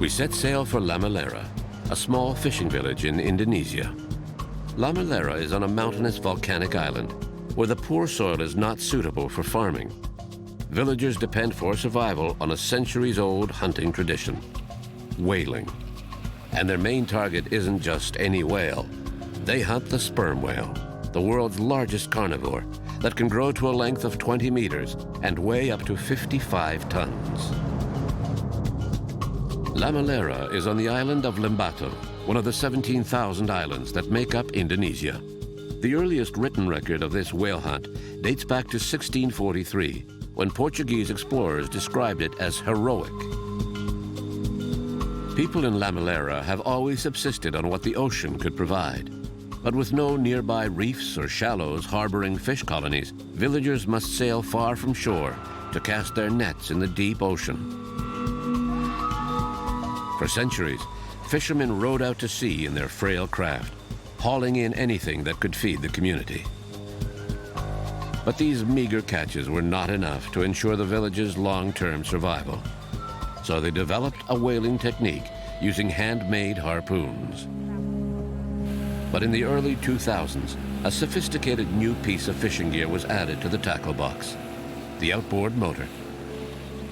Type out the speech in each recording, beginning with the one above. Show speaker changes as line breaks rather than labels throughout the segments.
We set sail for Lamalera, a small fishing village in Indonesia. Lamalera is on a mountainous volcanic island where the poor soil is not suitable for farming. Villagers depend for survival on a centuries-old hunting tradition, whaling. And their main target isn't just any whale. They hunt the sperm whale, the world's largest carnivore that can grow to a length of 20 meters and weigh up to 55 tons. Lamalera is on the island of Limbato, one of the 17,000 islands that make up Indonesia. The earliest written record of this whale hunt dates back to 1643, when Portuguese explorers described it as heroic. People in Lamalera have always subsisted on what the ocean could provide. But with no nearby reefs or shallows harboring fish colonies, villagers must sail far from shore to cast their nets in the deep ocean. For centuries, fishermen rowed out to sea in their frail craft, hauling in anything that could feed the community. But these meager catches were not enough to ensure the village's long-term survival. So they developed a whaling technique using handmade harpoons. But in the early 2000s, a sophisticated new piece of fishing gear was added to the tackle box, the outboard motor.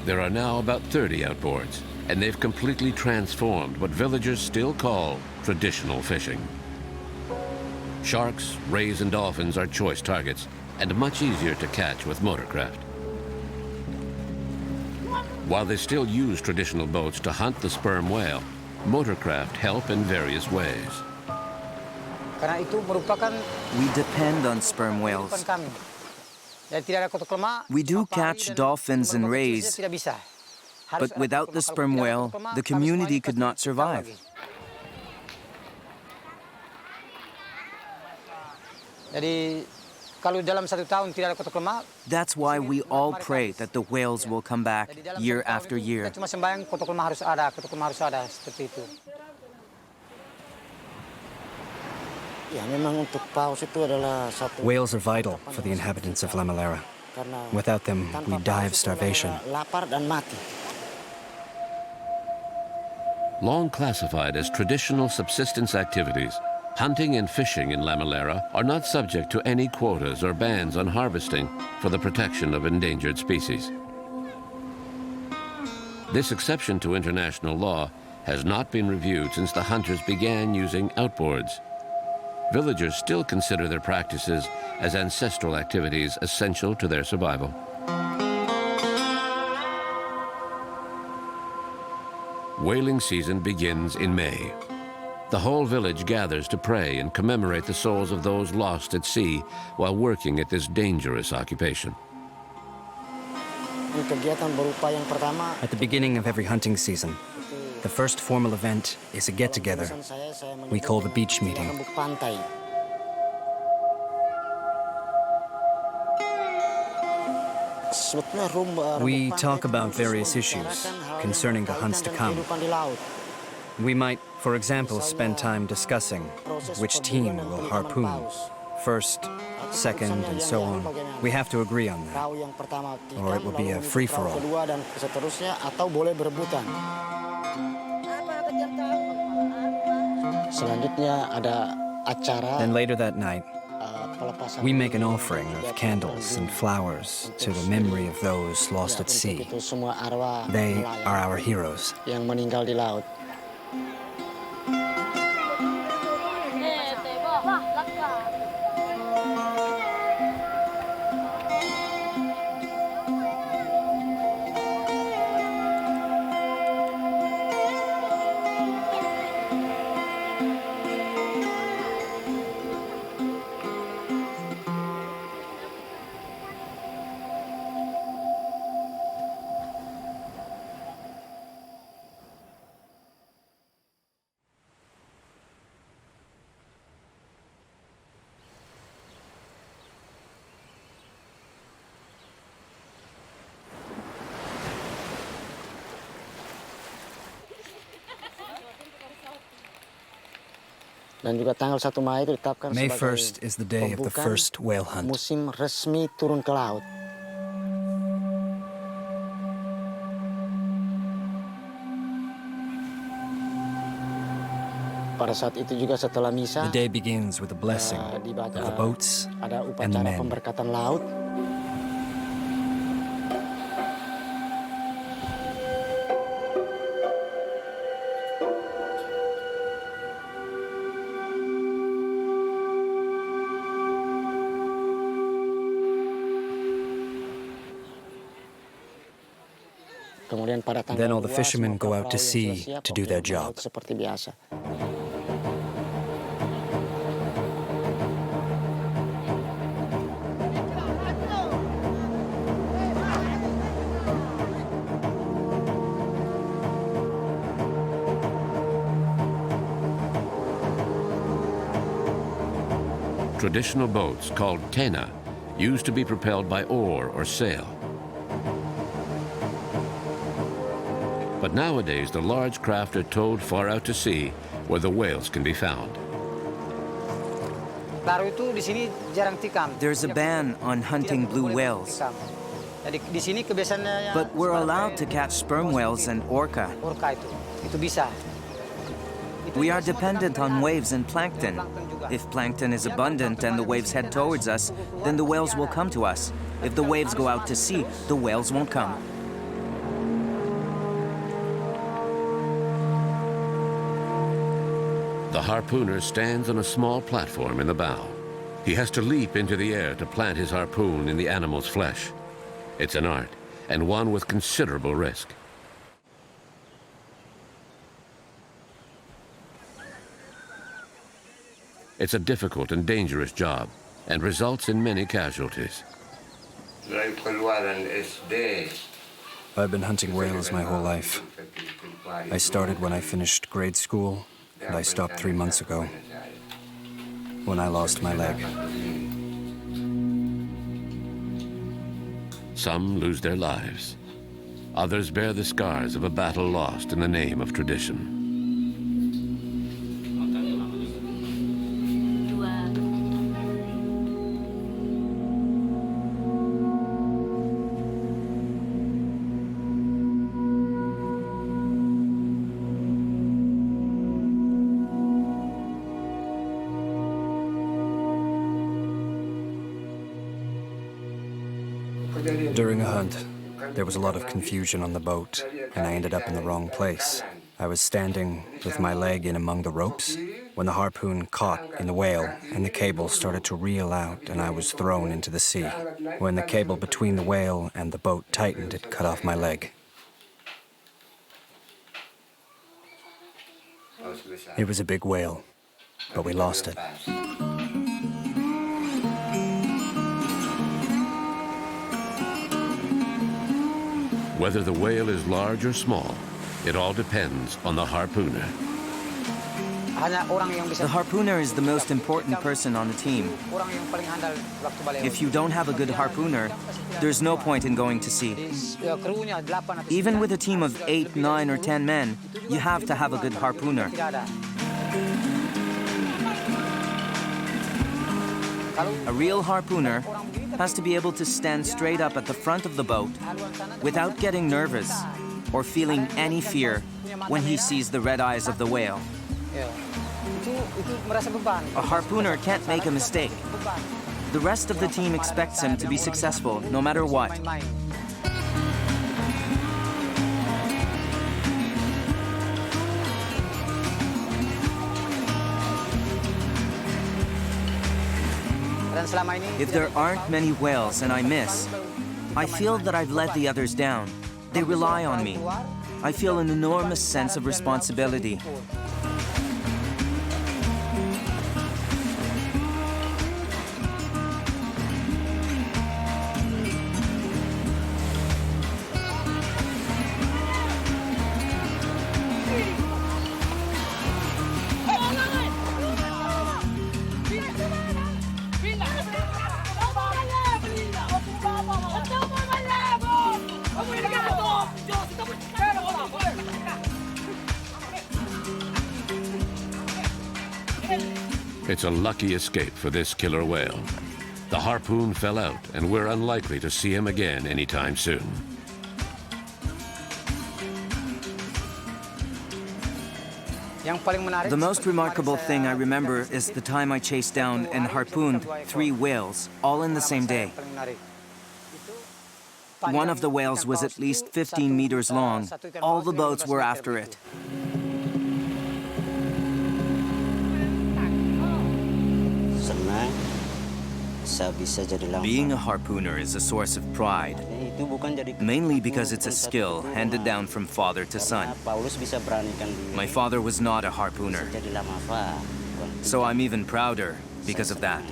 There are now about 30 outboards, and they've completely transformed what villagers still call traditional fishing. Sharks, rays, and dolphins are choice targets, and much easier to catch with motorcraft. While they still use traditional boats to hunt the sperm whale, motorcraft help in various ways.
We depend on sperm whales. We do catch dolphins and rays, but without the sperm whale, the community could not survive. That's why we all pray that the whales will come back year after year.
Whales are vital for the inhabitants of Lamalera. Without them, we die of starvation.
Long classified as traditional subsistence activities, hunting and fishing in Lamalera are not subject to any quotas or bans on harvesting for the protection of endangered species. This exception to international law has not been reviewed since the hunters began using outboards. Villagers still consider their practices as ancestral activities essential to their survival. Whaling season begins in May. The whole village gathers to pray and commemorate the souls of those lost at sea while working at this dangerous occupation.
At the beginning of every hunting season, the first formal event is a get-together we call the beach meeting. We talk about various issues concerning the hunts to come. We might, for example, spend time discussing which team will harpoon first, second, and so on. We have to agree on that, or it will be a free-for-all. Then later that night, we make an offering of candles and flowers to the memory of those lost at sea. They are our heroes.
Dan juga tanggal 1 Mei itu ditetapkan
May 1st is the day of the first whale hunt.
Musim resmi turun ke laut. pada saat itu juga setelah misa,
The day begins with a blessing
dibaca,
of the boats
ada
and the
upacara
men.
pemberkatan laut. Kemudian pada tanggal
Then all the
2,
fishermen
semua
go out to
perahu yang
sea
sudah siap,
to do their
oke,
job.
laut seperti biasa.
Traditional boats, called tena, used to be propelled by oar or sail. But nowadays, the large craft are towed far out to sea where the whales can be found.
There's a ban on hunting blue whales, but we're allowed to catch sperm whales and orca. We are dependent on waves and plankton. If plankton is abundant and the waves head towards us, then the whales will come to us. If the waves go out to sea, the whales won't come.
The harpooner stands on a small platform in the bow. He has to leap into the air to plant his harpoon in the animal's flesh. It's an art, and one with considerable risk. It's a difficult and dangerous job, and results in many casualties.
I've been hunting whales my whole life. I started when I finished grade school, and I stopped 3 months ago, when I lost my leg.
Some lose their lives. Others bear the scars of a battle lost in the name of tradition.
During a hunt, there was a lot of confusion on the boat, and I ended up in the wrong place. I was standing with my leg in among the ropes when the harpoon caught in the whale and the cable started to reel out and I was thrown into the sea. When the cable between the whale and the boat tightened, it cut off my leg. It was a big whale, but we lost it.
Whether the whale is large or small, it all depends on the harpooner.
The harpooner is the most important person on the team. If you don't have a good harpooner, there's no point in going to sea. Even with a team of 8, 9, or 10 men, you have to have a good harpooner. A real harpooner has to be able to stand straight up at the front of the boat without getting nervous or feeling any fear when he sees the red eyes of the whale. A harpooner can't make a mistake. The rest of the team expects him to be successful no matter what. If there aren't many whales and I miss, I feel that I've let the others down. They rely on me. I feel an enormous sense of responsibility.
It's a lucky escape for this killer whale. The harpoon fell out, and we're unlikely to see him again anytime soon.
The most remarkable thing I remember is the time I chased down and harpooned 3 whales, all in the same day. One of the whales was at least 15 meters long. All the boats were after it. Being a harpooner is a source of pride, mainly because it's a skill handed down from father to son. My father was not a harpooner, so I'm even prouder because of that.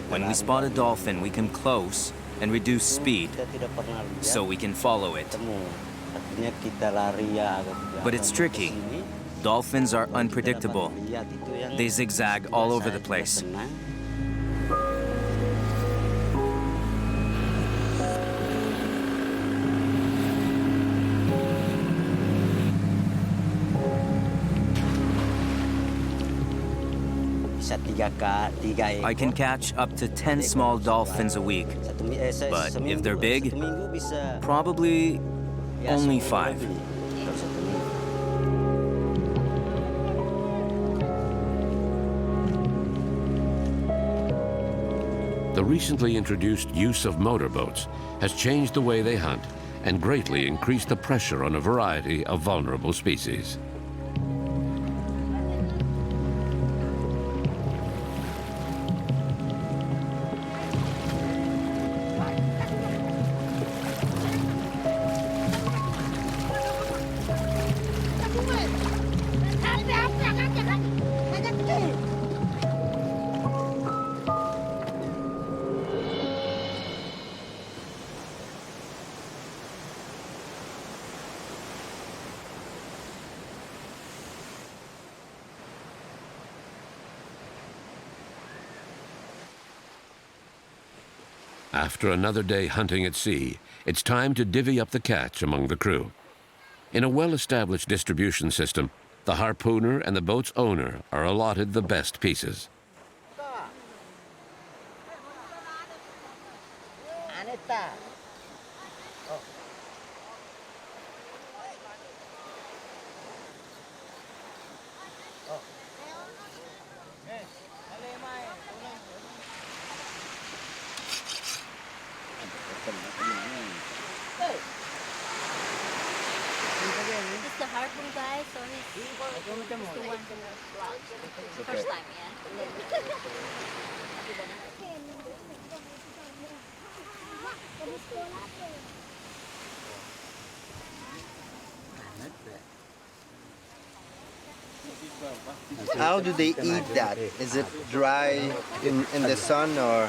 When we spot a dolphin, we come close and reduce speed so we can follow it. But it's tricky. Dolphins are unpredictable. They zigzag all over the place. I can catch up to 10 small dolphins a week, but if they're big, probably only 5.
The recently introduced use of motorboats has changed the way they hunt and greatly increased the pressure on a variety of vulnerable species. After another day hunting at sea, it's time to divvy up the catch among the crew. In a well-established distribution system, the harpooner and the boat's owner are allotted the best pieces.
It's the harpoon guy, so he's the one first time, yeah.
How do they eat that? Is it dry in the sun or?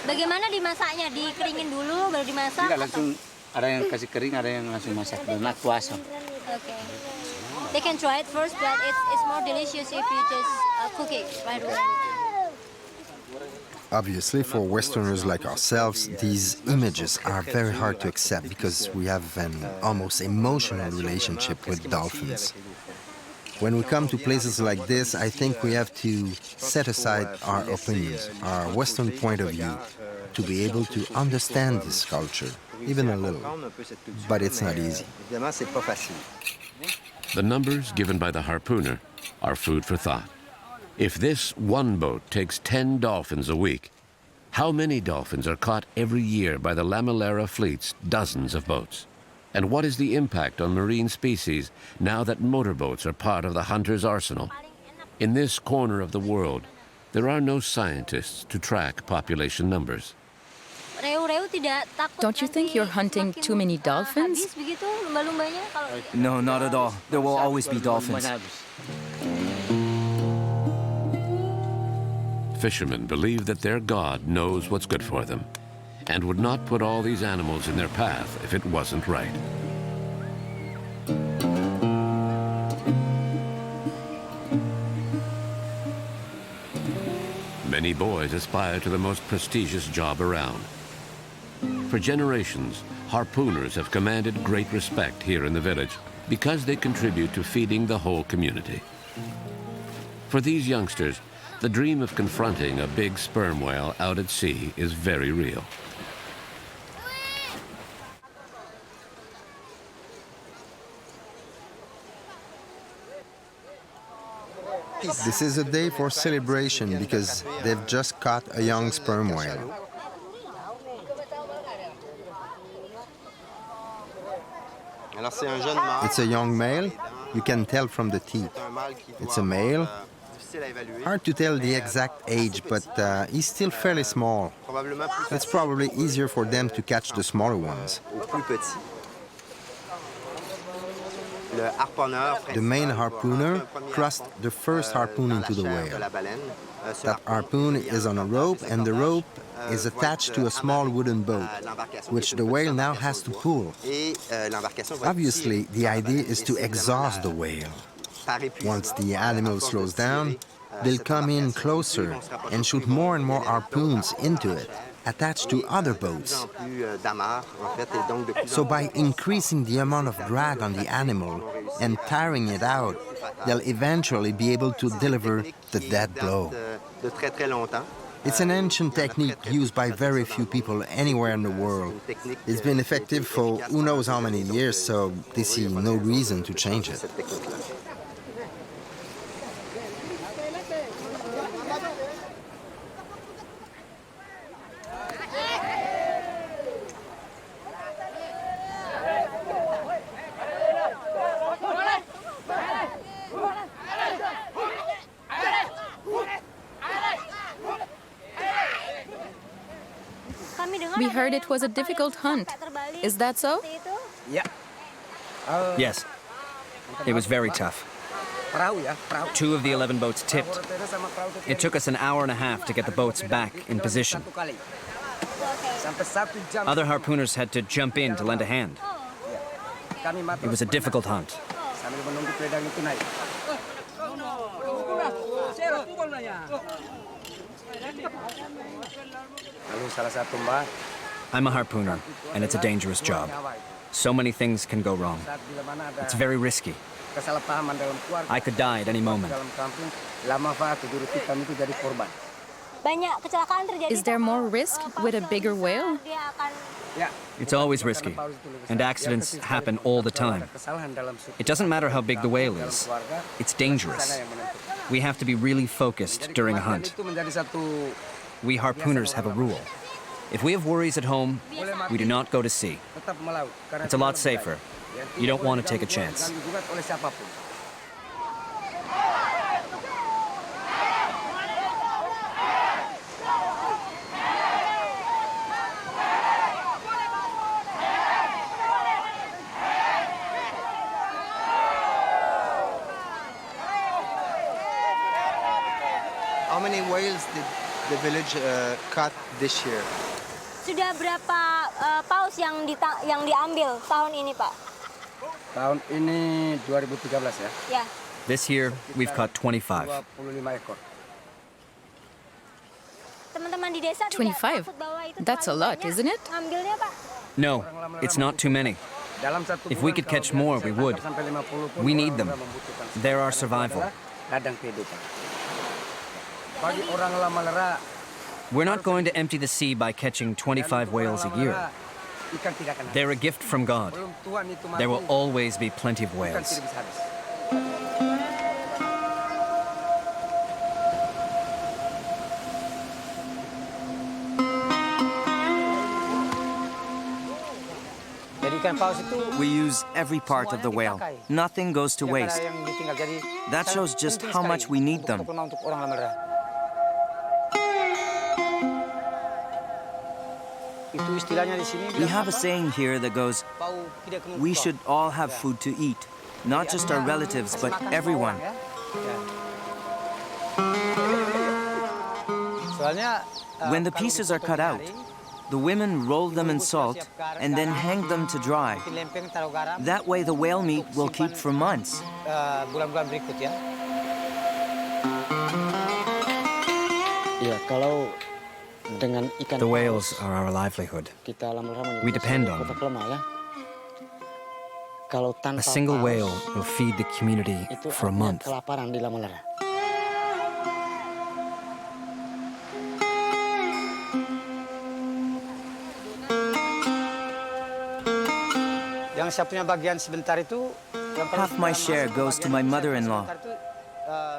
Bagaimana dimasaknya? Dikeringin dulu baru dimasak?
Tidak langsung, ada yang kasih kering, ada yang langsung masak. Benak puasa.
Okay. They can try it first, but it's more delicious if you just cook it right away.
Obviously, for Westerners like ourselves, these images are very hard to accept because we have an almost emotional relationship with dolphins. When we come to places like this, I think we have to set aside our opinions, our Western point of view, to be able to understand this culture, even a little. But it's not easy.
The numbers given by the harpooner are food for thought. If this one boat takes 10 dolphins a week, how many dolphins are caught every year by the Lamalera fleet's dozens of boats? And what is the impact on marine species now that motorboats are part of the hunter's arsenal? In this corner of the world, there are no scientists to track population numbers.
Don't you think you're hunting too many dolphins?
No, not at all. There will always be dolphins.
Fishermen believe that their God knows what's good for them and would not put all these animals in their path if it wasn't right. Many boys aspire to the most prestigious job around. For generations, harpooners have commanded great respect here in the village because they contribute to feeding the whole community. For these youngsters, the dream of confronting a big sperm whale out at sea is very real.
This is a day for celebration because they've just caught a young sperm whale. It's a young male. You can tell from the teeth. It's a male. Hard to tell the exact age, but he's still fairly small. It's probably easier for them to catch the smaller ones. The main harpooner thrust the first harpoon into the whale. That harpoon is on a rope, and the rope is attached to a small wooden boat, which the whale now has to pull. Obviously, the idea is to exhaust the whale. Once the animal slows down, they'll come in closer and shoot more and more harpoons into it, attached to other boats. So by increasing the amount of drag on the animal and tiring it out, they'll eventually be able to deliver the death blow. It's an ancient technique used by very few people anywhere in the world. It's been effective for who knows how many years, so they see no reason to change it.
We heard it was a difficult hunt. Is that so?
Yes. It was very tough. 2 of the 11 boats tipped. It took us an hour and a half to get the boats back in position. Other harpooners had to jump in to lend a hand. It was a difficult hunt. I'm a harpooner, and it's a dangerous job. So many things can go wrong. It's very risky. I could die at any moment.
Is there more risk with a bigger whale?
It's always risky, and accidents happen all the time. It doesn't matter how big the whale is. It's dangerous. We have to be really focused during a hunt. We harpooners have a rule. If we have worries at home, we do not go to sea. It's a lot safer. You don't want to take a chance.
How many whales did the village caught this year?
Sudah berapa paus yang diambil tahun ini, Pak?
Tahun ini 2013 ya?
Ya.
This year, we've caught 25.
25 ekor.
Teman-teman di desa
25? That's a lot, isn't it?
Ambilnya, Pak.
No, it's not too many. If we could catch more, we would. We need them. They're our survival.
Ladang kehidupan. Bagi orang Lamalera,
We're not going to empty the sea by catching 25 whales a year.
ikan tidak akan habis.
They're a gift from God.
Belum Tuhan itu mati,
There will always be plenty of
ikan
whales.
tidak bisa habis. Jadi ikan paus itu
We use every part of the whale. Nothing goes to
yang ada
waste.
yang ditinggal. Jadi
That shows just
penting
how
sekali
much we need them.
untuk orang Lamalera. Itu istilahnya di sini.
We have a saying here that goes,
Bau tidak kemuk.
we should all have food to eat. Not just our relatives, but everyone.
Soalnya
When the pieces are cut out, the women roll them in salt and then hang them to dry.
lempeng taruh garam
That way the whale meat will keep for months.
bulan-bulan berikut ya.
Iya, kalau dengan ikan
The
paus,
whales are our livelihood.
kita Lamalera
We
menyebutnya
depend
sebagai
on
kota
them.
kelemah ya. Kalau tanpa
A single
paus,
whale will feed the community
itu
for a
artinya
month.
kelaparan di Lamalera.
Yang saya punya bagian sebentar itu yang paling
Half my share goes to my mother-in-law.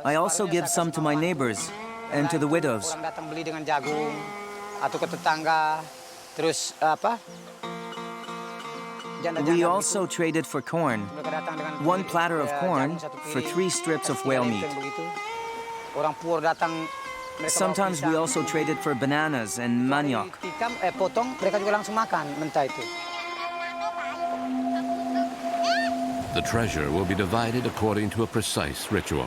I also give some to my neighbors and to the widows.
Orang datang beli dengan jagung atau ke tetangga, terus apa?
We also traded for corn. One platter of corn for 3 strips of whale meat.
Orang Pur datang.
Sometimes we also traded for bananas and manioc.
Potong, mereka juga langsung makan mentah itu.
The treasure will be divided according to a precise ritual.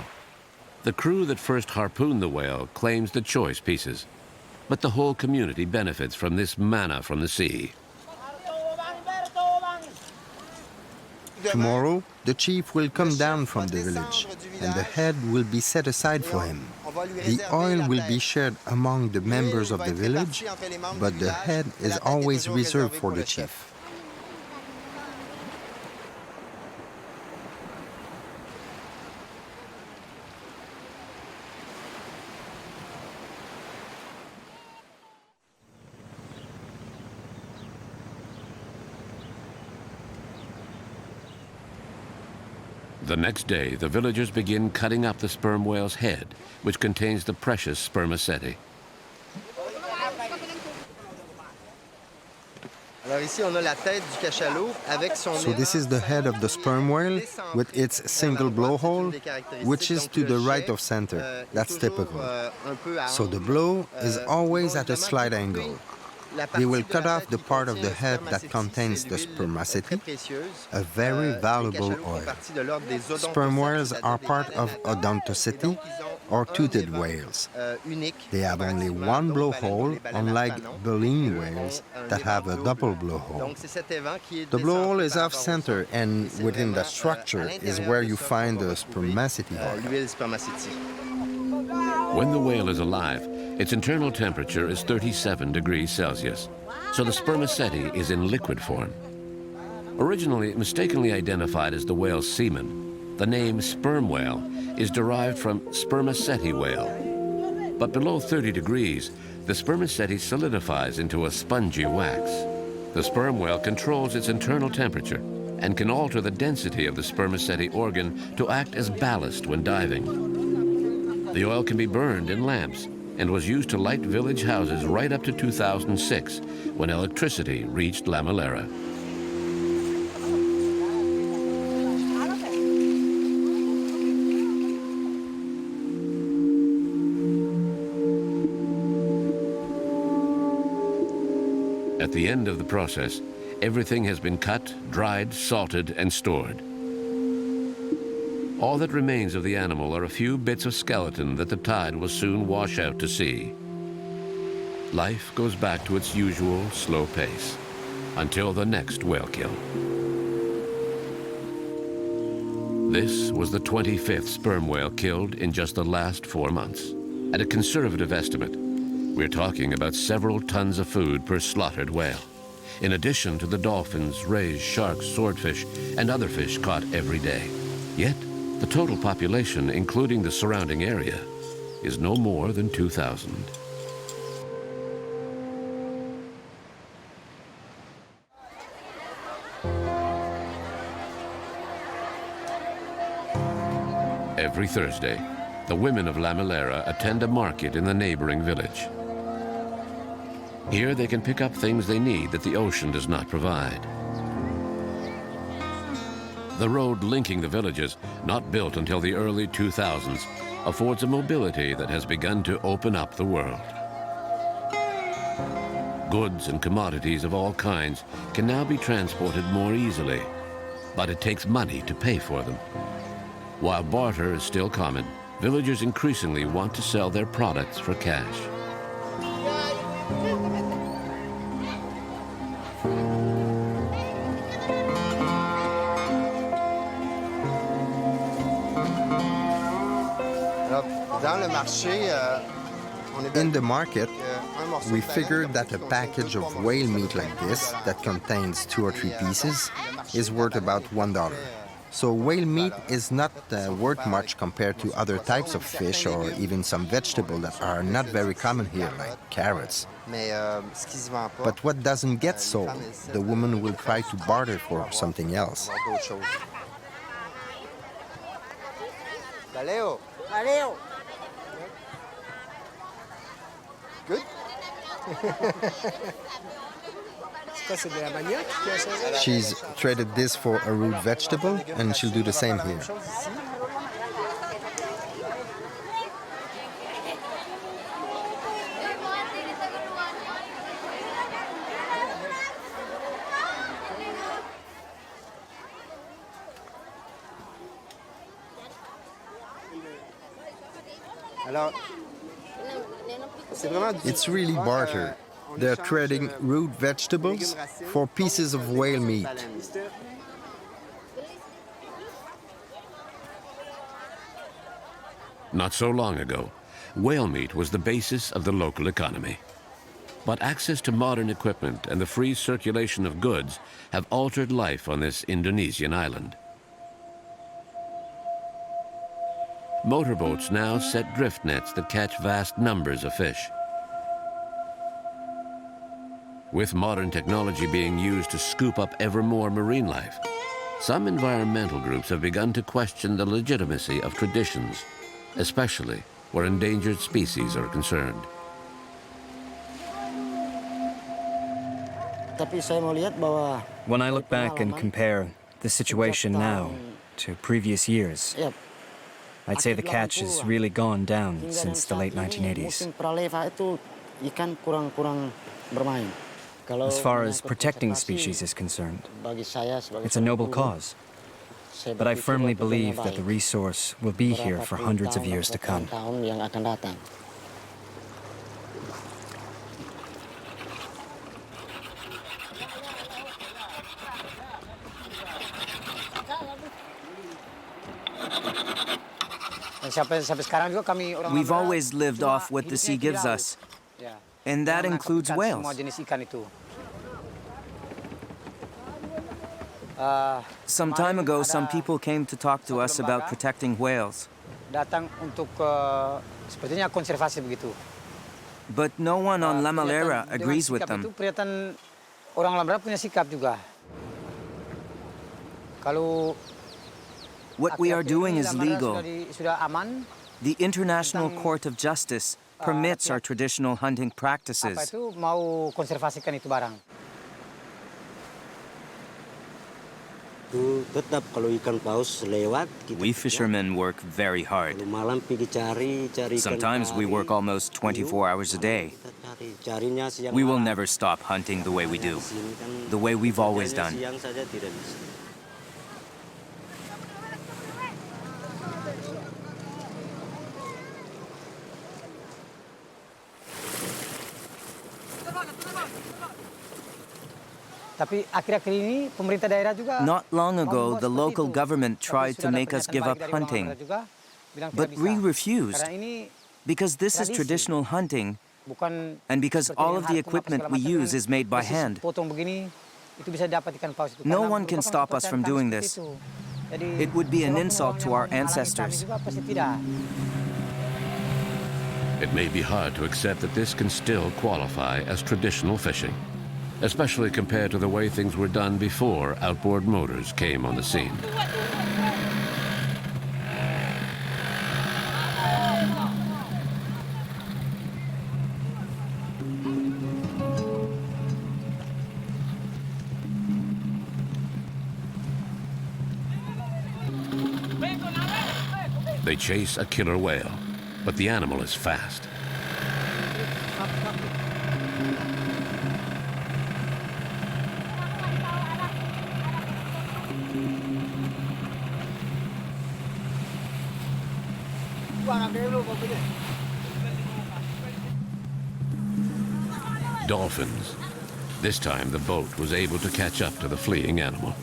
The crew that first harpooned the whale claims the choice pieces, but the whole community benefits from this manna from the sea.
Tomorrow, the chief will come down from the village, and the head will be set aside for him. The oil will be shared among the members of the village, but the head is always reserved for the chief.
The next day, the villagers begin cutting up the sperm whale's head, which contains the precious spermaceti.
So this is the head of the sperm whale with its single blowhole, which is to the right of center. That's typical. So the blow is always at a slight angle. They will cut off the part of the head that contains the spermaceti, a very valuable oil. Sperm whales are part of odontoceti, or toothed whales. They have only one blowhole, unlike baleen whales that have a double blowhole. The blowhole is off-center, and within the structure is where you find the spermaceti oil.
When the whale is alive, its internal temperature is 37 degrees Celsius, so the spermaceti is in liquid form. Originally mistakenly identified as the whale's semen, the name sperm whale is derived from spermaceti whale. But below 30 degrees, the spermaceti solidifies into a spongy wax. The sperm whale controls its internal temperature and can alter the density of the spermaceti organ to act as ballast when diving. The oil can be burned in lamps and was used to light village houses right up to 2006, when electricity reached Lamalera. At the end of the process, everything has been cut, dried, salted, and stored. All that remains of the animal are a few bits of skeleton that the tide will soon wash out to sea. Life goes back to its usual slow pace until the next whale kill. This was the 25th sperm whale killed in just the last 4 months. At a conservative estimate, we're talking about several tons of food per slaughtered whale, in addition to the dolphins, rays, sharks, swordfish, and other fish caught every day. Yet, the total population, including the surrounding area, is no more than 2,000. Every Thursday, the women of Lamalera attend a market in the neighboring village. Here they can pick up things they need that the ocean does not provide. The road linking the villages, not built until the early 2000s, affords a mobility that has begun to open up the world. Goods and commodities of all kinds can now be transported more easily, but it takes money to pay for them. While barter is still common, villagers increasingly want to sell their products for cash.
In the market, we figured that a package of whale meat like this, that contains 2 or 3 pieces, is worth about $1. So whale meat is not worth much compared to other types of fish or even some vegetables that are not very common here, like carrots. But what doesn't get sold, the woman will try to barter for something else.
Good?
She's traded this for a root vegetable, and she'll do the same here. It's really barter. They're trading root vegetables for pieces of whale meat.
Not so long ago, whale meat was the basis of the local economy. But access to modern equipment and the free circulation of goods have altered life on this Indonesian island. Motorboats now set drift nets that catch vast numbers of fish. With modern technology being used to scoop up ever more marine life, some environmental groups have begun to question the legitimacy of traditions, especially where endangered species are concerned.
When I look back and compare the situation now to previous years, I'd say the catch has really gone down since the late 1980s. As far as protecting species is concerned, it's a noble cause. But I firmly believe that the resource will be here for hundreds of years to come.
We've always lived off what the sea gives us, and that includes whales. Some time ago, some people came to talk to us about protecting whales. But no one on Lamalera agrees with them. What we are doing is legal. The International Court of Justice permits our traditional hunting practices. We fishermen work very hard. Sometimes we work almost 24 hours a day. We will never stop hunting the way we do, the way we've always done. Not long ago, the local government tried to make us give up hunting, but we refused because this is traditional hunting and because all of the equipment we use is made by hand. No one can stop us from doing this. It would be an insult to our ancestors.
It may be hard to accept that this can still qualify as traditional fishing, especially compared to the way things were done before outboard motors came on the scene. They chase a killer whale, but the animal is fast. Dolphins. This time the boat was able to catch up to the fleeing animal.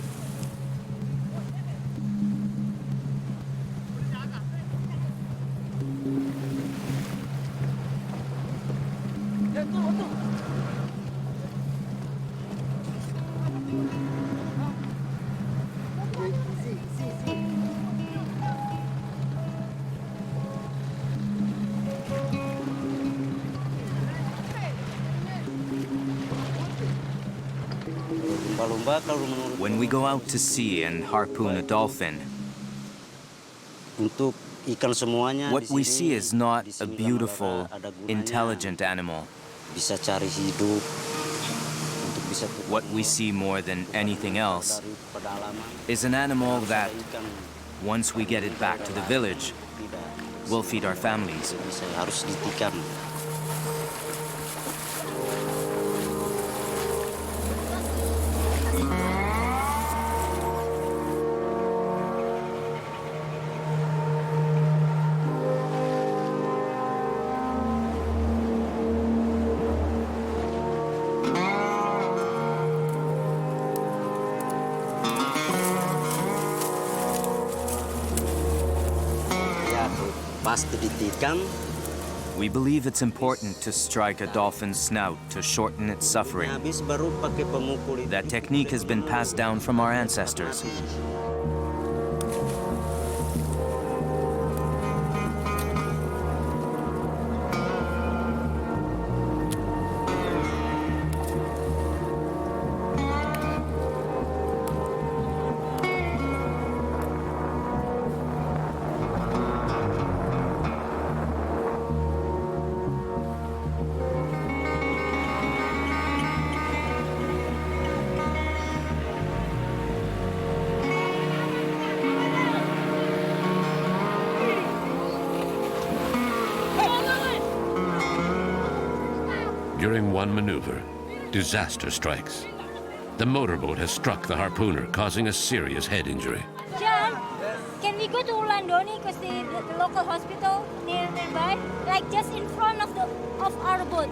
When we go out to sea and harpoon a dolphin, What we see is not a beautiful, intelligent animal. What we see more than anything else is an animal that, once we get it back to the village, will feed our families. We believe it's important to strike a dolphin's snout to shorten its suffering. That technique has been passed down from our ancestors.
During one maneuver, disaster strikes. The motorboat has struck the harpooner, causing a serious head injury.
John, can we go to Ulandoni because the local hospital nearby, like just in front of our boat?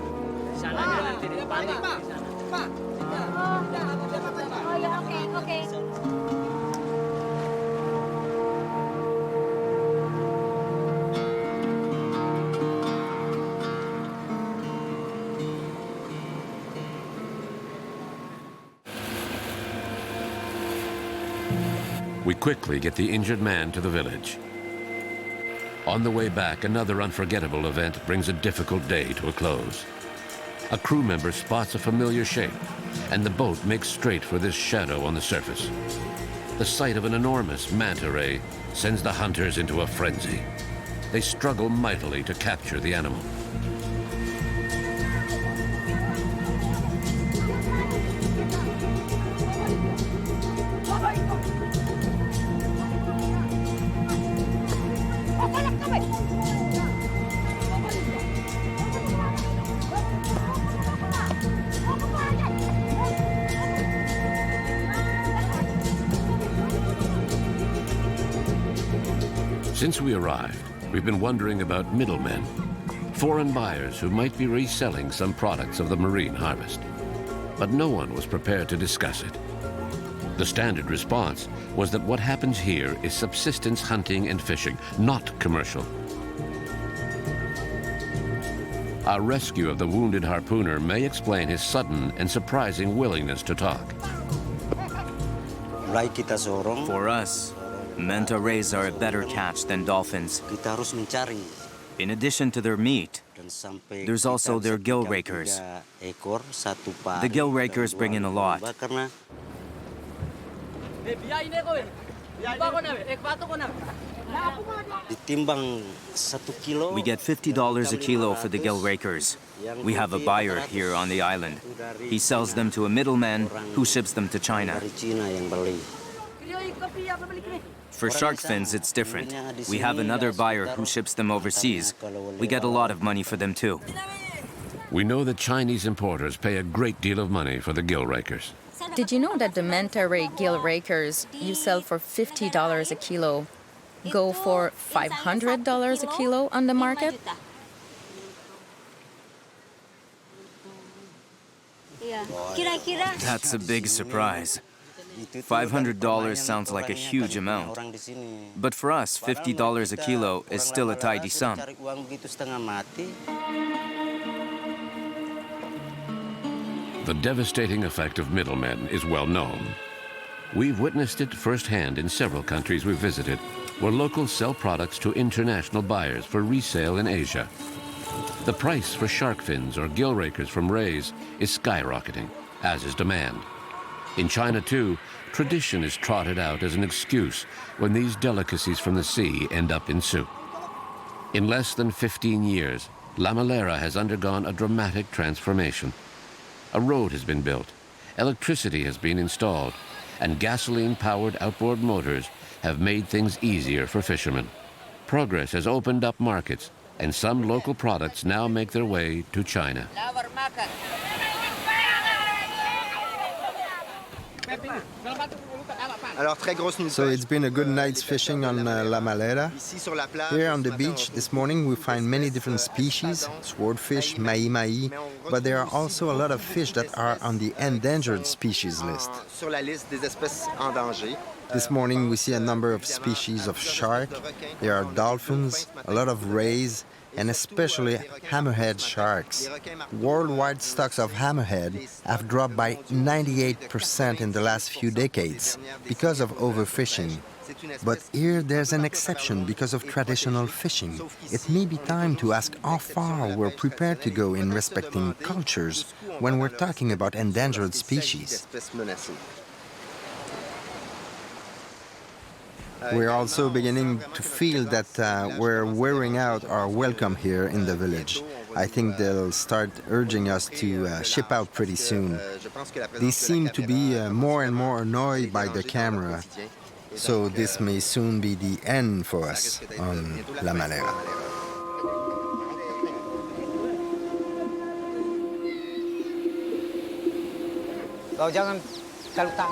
Oh yeah, okay.
We quickly get the injured man to the village. On the way back, another unforgettable event brings a difficult day to a close. A crew member spots a familiar shape, and the boat makes straight for this shadow on the surface. The sight of an enormous manta ray sends the hunters into a frenzy. They struggle mightily to capture the animal. Since we arrived, we've been wondering about middlemen, foreign buyers who might be reselling some products of the marine harvest. But no one was prepared to discuss it. The standard response was that what happens here is subsistence hunting and fishing, not commercial. Our rescue of the wounded harpooner may explain his sudden and surprising willingness to talk.
For us, manta rays are a better catch than dolphins. In addition to their meat, there's also their gill rakers. The gill rakers bring in a lot. We get $50 a kilo for the gill rakers. We have a buyer here on the island. He sells them to a middleman who ships them to China. For shark fins, it's different. We have another buyer who ships them overseas. We get a lot of money for them too.
We know that Chinese importers pay a great deal of money for the gill rakers.
Did you know that the manta ray gill rakers you sell for $50 a kilo go for $500 a kilo on the market?
That's a big surprise. $500 sounds like a huge amount. But for us, $50 a kilo is still a tidy sum.
The devastating effect of middlemen is well known. We've witnessed it firsthand in several countries we've visited, where locals sell products to international buyers for resale in Asia. The price for shark fins or gill rakers from rays is skyrocketing, as is demand. In China, too, tradition is trotted out as an excuse when these delicacies from the sea end up in soup. In less than 15 years, Lamalera has undergone a dramatic transformation. A road has been built, electricity has been installed, and gasoline-powered outboard motors have made things easier for fishermen. Progress has opened up markets, and some local products now make their way to China.
So it's been a good night's fishing on Lamalera. Here on the beach this morning we find many different species, swordfish, mahi-mahi, but there are also a lot of fish that are on the endangered species list. This morning we see a number of species of shark. There are dolphins, a lot of rays, and especially hammerhead sharks. Worldwide stocks of hammerhead have dropped by 98% in the last few decades because of overfishing. But here there's an exception because of traditional fishing. It may be time to ask how far we're prepared to go in respecting cultures when we're talking about endangered species. We're also beginning to feel that we're wearing out our welcome here in the village. I think they'll start urging us to ship out pretty soon. They seem to be more and more annoyed by the camera, so this may soon be the end for us on Lamalera.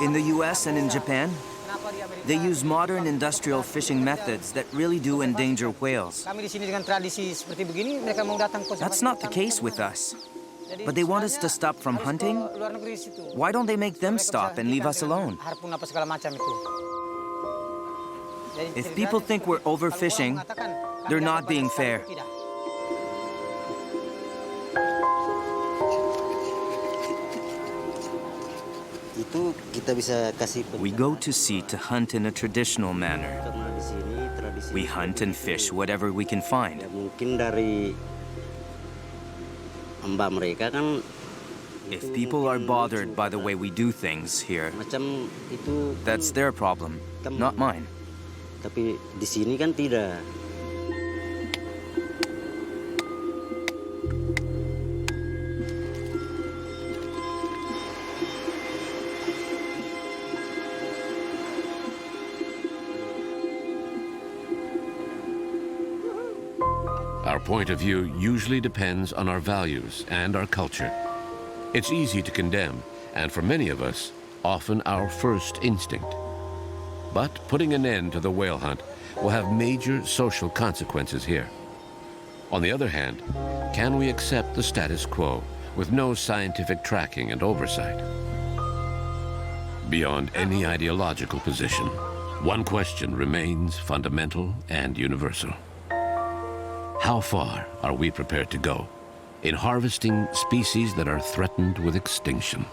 In the US and in Japan, they use modern industrial fishing methods that really do endanger whales. That's not the case with us. But they want us to stop from hunting? Why don't they make them stop and leave us alone? If people think we're overfishing, they're not being fair. We go to sea to hunt in a traditional manner. We hunt and fish whatever we can find. If people are bothered by the way we do things here, that's their problem, not mine.
Our point of view usually depends on our values and our culture. It's easy to condemn, and for many of us, often our first instinct. But putting an end to the whale hunt will have major social consequences here. On the other hand, can we accept the status quo with no scientific tracking and oversight? Beyond any ideological position, one question remains fundamental and universal. How far are we prepared to go in harvesting species that are threatened with extinction?